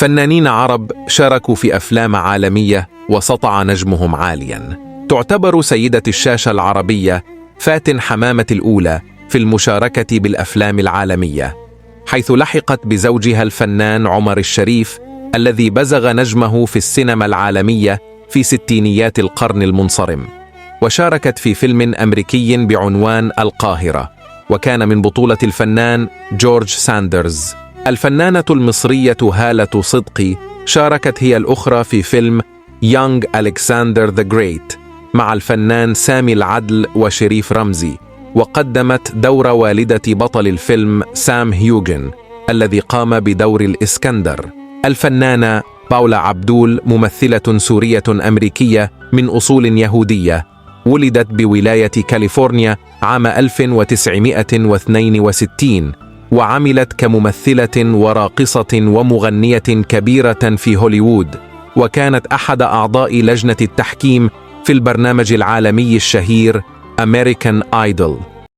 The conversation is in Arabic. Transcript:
فنانين عرب شاركوا في أفلام عالمية وسطع نجمهم عالياً. تعتبر سيدة الشاشة العربية فاتن حمامة الأولى في المشاركة بالأفلام العالمية، حيث لحقت بزوجها الفنان عمر الشريف الذي بزغ نجمه في السينما العالمية في ستينيات القرن المنصرم، وشاركت في فيلم أمريكي بعنوان القاهرة، وكان من بطولة الفنان جورج ساندرز. الفنانة المصرية هالة صدقي شاركت هي الأخرى في فيلم يونغ ألكسندر ذا جريت مع الفنان سامي العدل وشريف رمزي، وقدمت دور والدة بطل الفيلم سام هيوجن الذي قام بدور الإسكندر. الفنانة باولا عبدول ممثلة سورية أمريكية من أصول يهودية، ولدت بولاية كاليفورنيا عام 1962، وعملت كممثلة وراقصة ومغنية كبيرة في هوليوود، وكانت أحد أعضاء لجنة التحكيم في البرنامج العالمي الشهير أمريكان آيدول.